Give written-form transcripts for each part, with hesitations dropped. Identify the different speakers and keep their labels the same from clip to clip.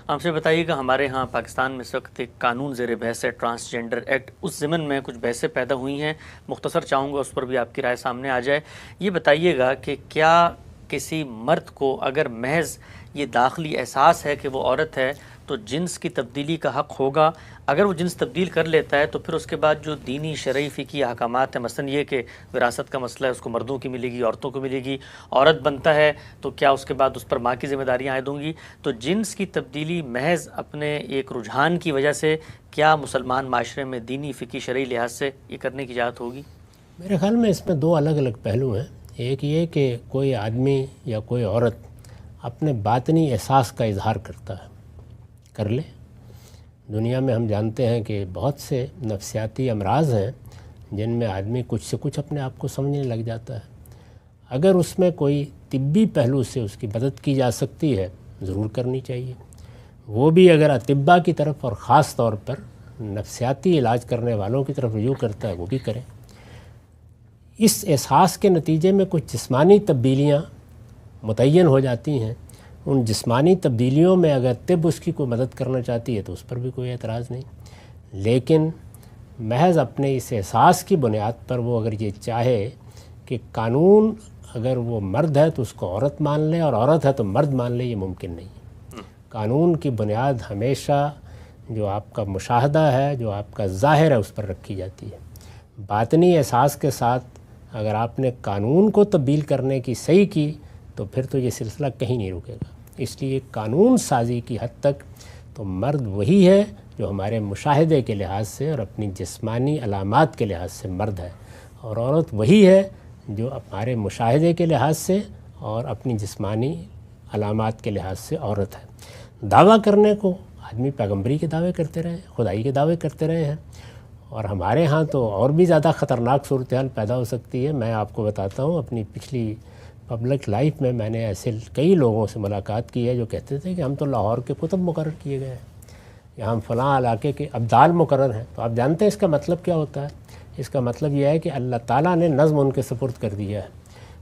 Speaker 1: آپ سے بتائیے کہ ہمارے ہاں پاکستان میں اس وقت ایک قانون زیر بحث ہے، ٹرانسجنڈر ایکٹ، اس ضمن میں کچھ بحثیں پیدا ہوئی ہیں، مختصر چاہوں گا اس پر بھی آپ کی رائے سامنے آ جائے۔ یہ بتائیے گا کہ کیا کسی مرد کو اگر محض یہ داخلی احساس ہے کہ وہ عورت ہے تو جنس کی تبدیلی کا حق ہوگا؟ اگر وہ جنس تبدیل کر لیتا ہے تو پھر اس کے بعد جو دینی شرعی فقہی احکامات ہیں، مثلا یہ کہ وراثت کا مسئلہ ہے، اس کو مردوں کی ملے گی، عورتوں کو ملے گی، عورت بنتا ہے تو کیا اس کے بعد اس پر ماں کی ذمہ داریاں عائد ہوں گی؟ تو جنس کی تبدیلی محض اپنے ایک رجحان کی وجہ سے کیا مسلمان معاشرے میں دینی فقہی شرعی لحاظ سے یہ کرنے کی اجازت ہوگی؟
Speaker 2: میرے خیال میں اس میں دو الگ الگ پہلو ہیں۔ ایک یہ کہ کوئی آدمی یا کوئی عورت اپنے باطنی احساس کا اظہار کرتا ہے، کر لے۔ دنیا میں ہم جانتے ہیں کہ بہت سے نفسیاتی امراض ہیں جن میں آدمی کچھ سے کچھ اپنے آپ کو سمجھنے لگ جاتا ہے۔ اگر اس میں کوئی طبی پہلو سے اس کی مدد کی جا سکتی ہے ضرور کرنی چاہیے، وہ بھی اگر اطباء کی طرف اور خاص طور پر نفسیاتی علاج کرنے والوں کی طرف رجوع کرتا ہے وہ بھی کرے۔ اس احساس کے نتیجے میں کچھ جسمانی تبدیلیاں متعین ہو جاتی ہیں، ان جسمانی تبدیلیوں میں اگر طب اس کی کوئی مدد کرنا چاہتی ہے تو اس پر بھی کوئی اعتراض نہیں، لیکن محض اپنے اس احساس کی بنیاد پر وہ اگر یہ چاہے کہ قانون اگر وہ مرد ہے تو اس کو عورت مان لے اور عورت ہے تو مرد مان لے، یہ ممکن نہیں ہے۔ قانون کی بنیاد ہمیشہ جو آپ کا مشاہدہ ہے، جو آپ کا ظاہر ہے، اس پر رکھی جاتی ہے۔ باطنی احساس کے ساتھ اگر آپ نے قانون کو تبدیل کرنے کی صحیح کی تو پھر تو یہ سلسلہ کہیں نہیں رکے گا۔ اس لیے قانون سازی کی حد تک تو مرد وہی ہے جو ہمارے مشاہدے کے لحاظ سے اور اپنی جسمانی علامات کے لحاظ سے مرد ہے، اور عورت وہی ہے جو ہمارے مشاہدے کے لحاظ سے اور اپنی جسمانی علامات کے لحاظ سے عورت ہے۔ دعویٰ کرنے کو آدمی پیغمبری کے دعوے کرتے رہے، خدائی کے دعوے کرتے رہے ہیں، اور ہمارے ہاں تو اور بھی زیادہ خطرناک صورتحال پیدا ہو سکتی ہے۔ میں آپ کو بتاتا ہوں، اپنی پچھلی پبلک لائف میں میں نے ایسے کئی لوگوں سے ملاقات کی ہے جو کہتے تھے کہ ہم تو لاہور کے کتب مقرر کیے گئے ہیں، یا ہم فلاں علاقے کے ابدال مقرر ہیں۔ تو آپ جانتے ہیں اس کا مطلب کیا ہوتا ہے؟ اس کا مطلب یہ ہے کہ اللہ تعالیٰ نے نظم ان کے سپرد کر دیا ہے۔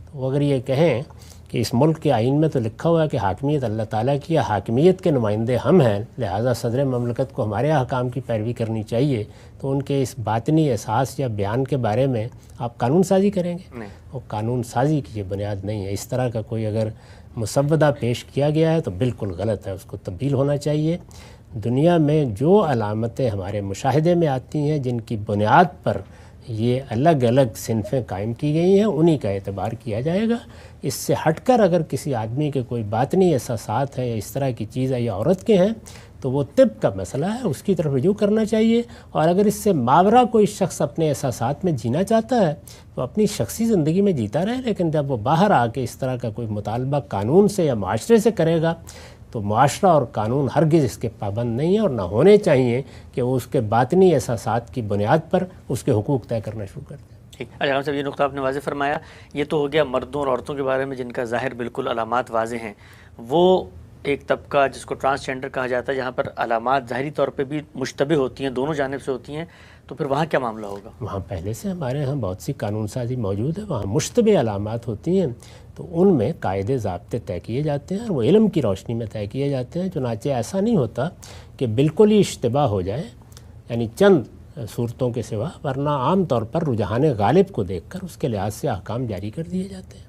Speaker 2: تو وہ اگر یہ کہیں کہ اس ملک کے آئین میں تو لکھا ہوا ہے کہ حاکمیت اللہ تعالیٰ کی ہے، حاکمیت کے نمائندے ہم ہیں، لہٰذا صدر مملکت کو ہمارے احکام کی پیروی کرنی چاہیے، تو ان کے اس باطنی احساس یا بیان کے بارے میں آپ قانون سازی کریں گے؟ وہ قانون سازی کی یہ بنیاد نہیں ہے۔ اس طرح کا کوئی اگر مسودہ پیش کیا گیا ہے تو بالکل غلط ہے، اس کو تبدیل ہونا چاہیے۔ دنیا میں جو علامتیں ہمارے مشاہدے میں آتی ہیں جن کی بنیاد پر یہ الگ الگ صنفیں قائم کی گئی ہیں، انہی کا اعتبار کیا جائے گا۔ اس سے ہٹ کر اگر کسی آدمی کے کوئی باطنی احساسات ہیں یا اس طرح کی چیز ہے یا عورت کے ہیں تو وہ طب کا مسئلہ ہے، اس کی طرف رجوع کرنا چاہیے۔ اور اگر اس سے ماورا کوئی شخص اپنے احساسات میں جینا چاہتا ہے تو اپنی شخصی زندگی میں جیتا رہے، لیکن جب وہ باہر آ کے اس طرح کا کوئی مطالبہ قانون سے یا معاشرے سے کرے گا تو معاشرہ اور قانون ہرگز اس کے پابند نہیں ہے، اور نہ ہونے چاہیے کہ وہ اس کے باطنی احساسات کی بنیاد پر اس کے حقوق طے کرنا شروع کر دیں۔
Speaker 1: ٹھیک، اچھا صاحب، یہ نقطہ آپ نے واضح فرمایا۔ یہ تو ہو گیا مردوں اور عورتوں کے بارے میں جن کا ظاہر بالکل علامات واضح ہیں۔ وہ ایک طبقہ جس کو ٹرانسجنڈر کہا جاتا ہے، جہاں پر علامات ظاہری طور پہ بھی مشتبہ ہوتی ہیں، دونوں جانب سے ہوتی ہیں، تو پھر وہاں کیا معاملہ ہوگا؟
Speaker 2: وہاں پہلے سے ہمارے ہاں بہت سی قانون سازی موجود ہے، وہاں مشتبہ علامات ہوتی ہیں تو ان میں قاعدے ضابطے طے کیے جاتے ہیں، اور وہ علم کی روشنی میں طے کیے جاتے ہیں۔ چنانچہ ایسا نہیں ہوتا کہ بالکل ہی اشتباہ ہو جائے، یعنی چند صورتوں کے سوا، ورنہ عام طور پر رجحان غالب کو دیکھ کر اس کے لحاظ سے احکام جاری کر دیے جاتے ہیں۔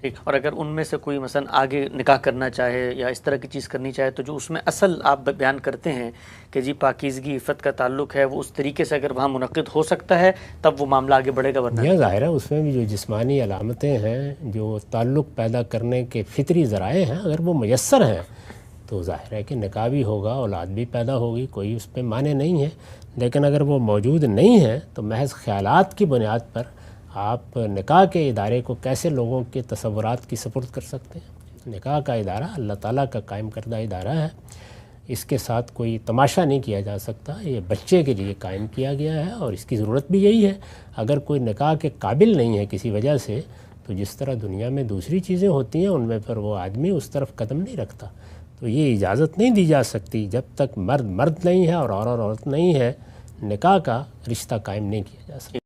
Speaker 1: ٹھیک، اور اگر ان میں سے کوئی مثلا آگے نکاح کرنا چاہے یا اس طرح کی چیز کرنی چاہے تو جو اس میں اصل آپ بیان کرتے ہیں کہ جی پاکیزگی عفت کا تعلق ہے، وہ اس طریقے سے اگر وہاں منعقد ہو سکتا ہے تب وہ معاملہ آگے بڑھے گا، ورنہ
Speaker 2: یہ ظاہر ہے اس میں بھی جو جسمانی علامتیں ہیں، جو تعلق پیدا کرنے کے فطری ذرائع ہیں، اگر وہ میسر ہیں تو ظاہر ہے کہ نکاح بھی ہوگا، اولاد بھی پیدا ہوگی، کوئی اس پہ معنی نہیں ہے۔ لیکن اگر وہ موجود نہیں ہے تو محض خیالات کی بنیاد پر آپ نکاح کے ادارے کو کیسے لوگوں کے تصورات کی سپرد کر سکتے ہیں؟ نکاح کا ادارہ اللہ تعالیٰ کا قائم کردہ ادارہ ہے، اس کے ساتھ کوئی تماشا نہیں کیا جا سکتا، یہ بچے کے لیے قائم کیا گیا ہے، اور اس کی ضرورت بھی یہی ہے۔ اگر کوئی نکاح کے قابل نہیں ہے کسی وجہ سے تو جس طرح دنیا میں دوسری چیزیں ہوتی ہیں ان میں پھر وہ آدمی اس طرف قدم نہیں رکھتا۔ تو یہ اجازت نہیں دی جا سکتی جب تک مرد نہیں ہے اور عورت نہیں ہے، نکاح کا رشتہ قائم نہیں کیا جا سکتا۔